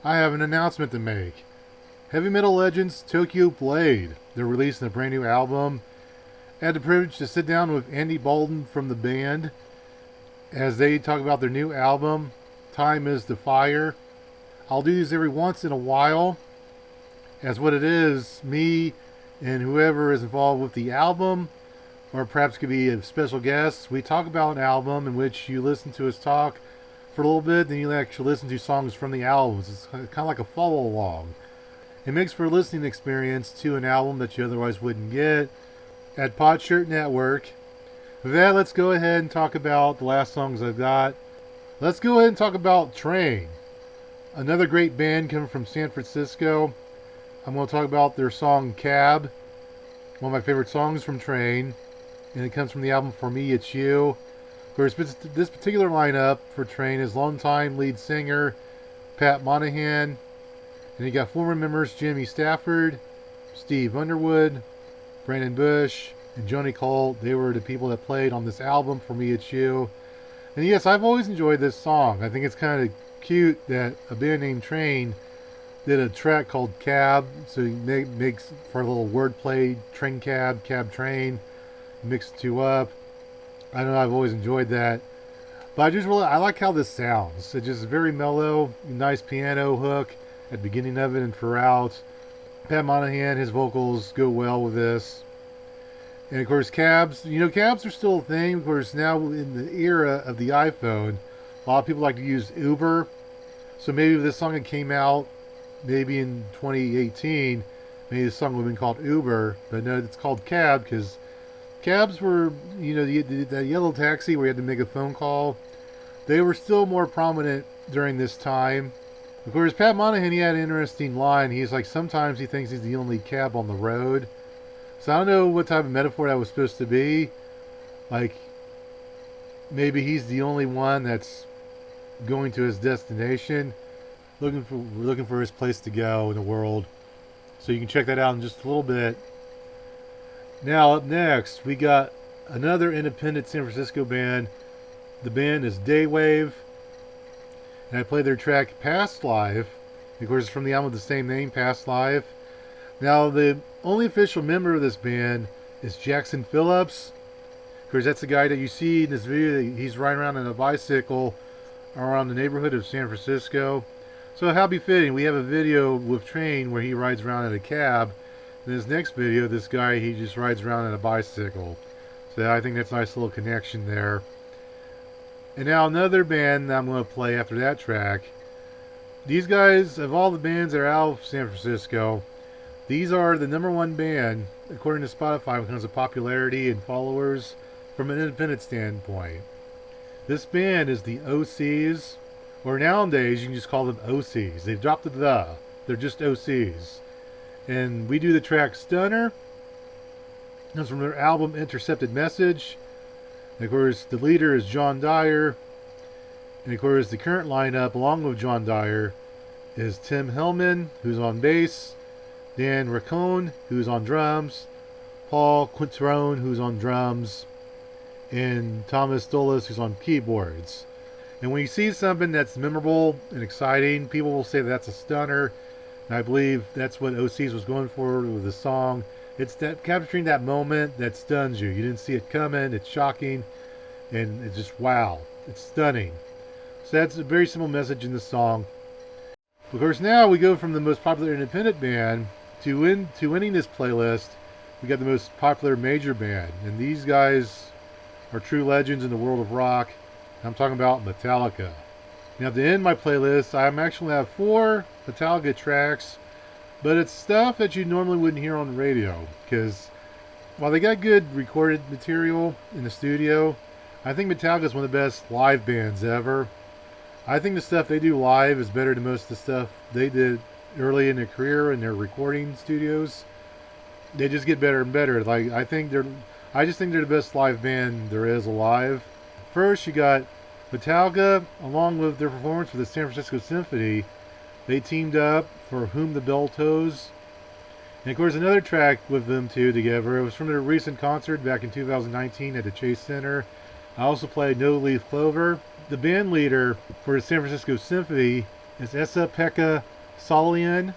I have an announcement to make. Heavy metal legends Tokyo Blade. They're releasing a brand new album. I had the privilege to sit down with Andy Bolden from the band as they talk about their new album, Time is the Fire. I'll do these every once in a while, as what it is, me and whoever is involved with the album, or perhaps could be a special guest. We talk about an album in which you listen to us talk for a little bit, then you actually listen to songs from the albums. It's kind of like a follow along. It makes for a listening experience to an album that you otherwise wouldn't get at Podshirt Network. With that, let's go ahead and talk about the last songs I've got. Let's go ahead and talk about Train, another great band coming from San Francisco. I'm going to talk about their song Cab, one of my favorite songs from Train, and it comes from the album For Me It's You. Of course, this particular lineup for Train is longtime lead singer Pat Monahan, and you got former members Jimmy Stafford, Steve Underwood, Brandon Bush, and Joni Cole. They were the people that played on this album For Me It's You. And yes, I've always enjoyed this song. I think it's kind of cute that a band named Train did a track called Cab, so he makes for a little wordplay, train cab, cab train, mix the two up. I don't know, I've always enjoyed that. But I like how this sounds. It's just very mellow, nice piano hook at the beginning of it and throughout. Pat Monahan, his vocals go well with this. And of course, cabs, cabs are still a thing. Of course, now in the era of the iPhone, a lot of people like to use Uber. So maybe if this song had came out maybe in 2018, maybe this song would have been called Uber. But no, it's called Cab because cabs were, that yellow taxi where you had to make a phone call. They were still more prominent during this time. Of course, Pat Monahan, he had an interesting line. He's like, sometimes he thinks he's the only cab on the road. So I don't know what type of metaphor that was supposed to be. Like, maybe he's the only one that's going to his destination, looking for his place to go in the world. So you can check that out in just a little bit. Now up next, we got another independent San Francisco band. The band is Daywave, and I played their track Past Life. Of course, it's from the album with the same name, Past Life. Now, the only official member of this band is Jackson Phillips. Of course, that's the guy that you see in this video. He's riding around on a bicycle around the neighborhood of San Francisco. So how befitting. We have a video with Train where he rides around in a cab. In this next video, this guy, he just rides around on a bicycle. So I think that's a nice little connection there. And now another band that I'm going to play after that track. These guys, of all the bands that are out of San Francisco, these are the #1 band, according to Spotify, when it comes to popularity and followers from an independent standpoint. This band is the OCs, or nowadays you can just call them OCs. They've dropped the "the." They're just OCs. And we do the track Stunner. It comes from their album Intercepted Message. And of course, the leader is John Dyer. And of course, the current lineup, along with John Dyer, is Tim Hellman, who's on bass, Dan Racone, who's on drums, Paul Quintrone, who's on drums, and Thomas Dolis, who's on keyboards. And when you see something that's memorable and exciting, people will say that's a stunner. And I believe that's what OCs was going for with the song. It's that capturing that moment that stuns you. You didn't see it coming. It's shocking, and it's just wow. It's stunning. So that's a very simple message in the song. Of course, now we go from the most popular independent band to winning this playlist. We got the most popular major band, and these guys are true legends in the world of rock. I'm talking about Metallica. Now, to end my playlist, I'm actually going to have 4 Metallica tracks, but it's stuff that you normally wouldn't hear on the radio, because while they got good recorded material in the studio, I think Metallica is one of the best live bands ever. I think the stuff they do live is better than most of the stuff they did early in their career in their recording studios. They just get better and better. I just think they're the best live band there is alive. First, you got Metallica, along with their performance with the San Francisco Symphony. They teamed up for Whom the Bell Tolls. And of course, another track with them two together. It was from their recent concert back in 2019 at the Chase Center. I also played No Leaf Clover. The band leader for the San Francisco Symphony is Esa-Pekka Solian.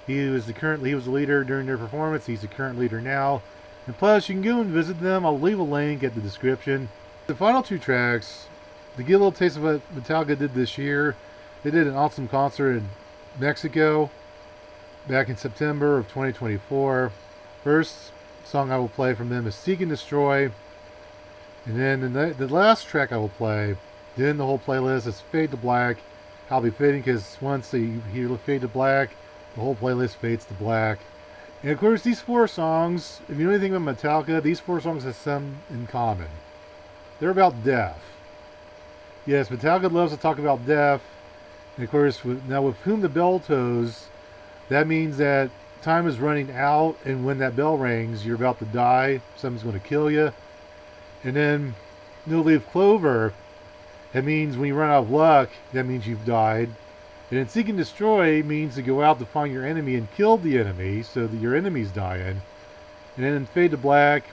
He was the leader during their performance. He's the current leader now. And plus, you can go and visit them. I'll leave a link at the description. The final two tracks, to get a little taste of what Metallica did this year, they did an awesome concert in Mexico back in September of 2024. First song I will play from them is Seek and Destroy. And then the last track I will play, then the whole playlist, is Fade to Black. I'll be fading because once you hear Fade to Black, the whole playlist fades to black. And of course, these four songs, if you know anything about Metallica, these four songs have some in common. They're about death. Yes, Metallica loves to talk about death. And of course, with Whom the Bell Tolls, that means that time is running out, and when that bell rings, you're about to die. Something's going to kill you. And then No Leaf Clover, that means when you run out of luck, that means you've died. And then Seek and Destroy means to go out to find your enemy and kill the enemy so that your enemy's dying. And then in Fade to Black,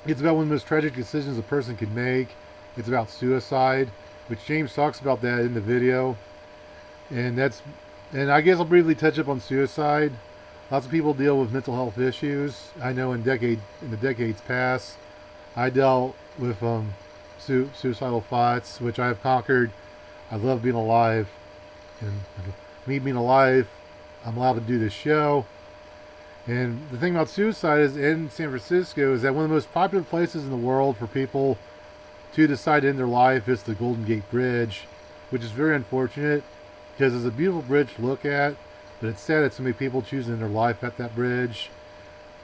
it's about one of the most tragic decisions a person could make. It's about suicide, which James talks about that in the video. And I guess I'll briefly touch up on suicide. Lots of people deal with mental health issues. I know in the decades past, I dealt with suicidal thoughts, which I have conquered. I love being alive. And me being alive, I'm allowed to do this show. And the thing about suicide is in San Francisco is that one of the most popular places in the world for people to decide to end their life is the Golden Gate Bridge, which is very unfortunate because it's a beautiful bridge to look at, but it's sad that so many people choose to end their life at that bridge.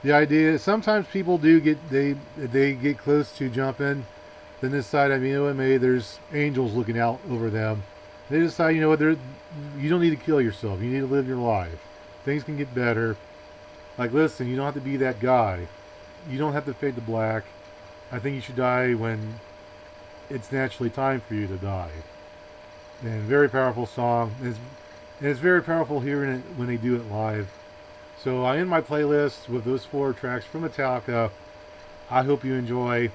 The idea is sometimes people do get close to jumping, then decide, maybe there's angels looking out over them. They decide, you don't need to kill yourself. You need to live your life. Things can get better. Like, listen, you don't have to be that guy. You don't have to fade to black. I think you should die when it's naturally time for you to die. And very powerful song. And it's very powerful hearing it when they do it live. So I end my playlist with those four tracks from Metallica. I hope you enjoy.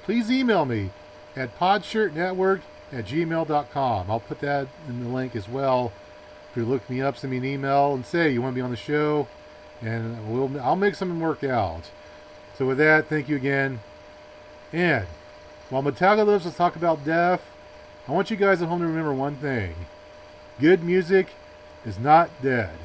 Please email me at podshirtnetwork@gmail.com. I'll put that in the link as well. If you look me up, send me an email and say you want to be on the show, and I'll make something work out. So with that, thank you again. And while Metallica loves to talk about death, I want you guys at home to remember one thing. Good music is not dead.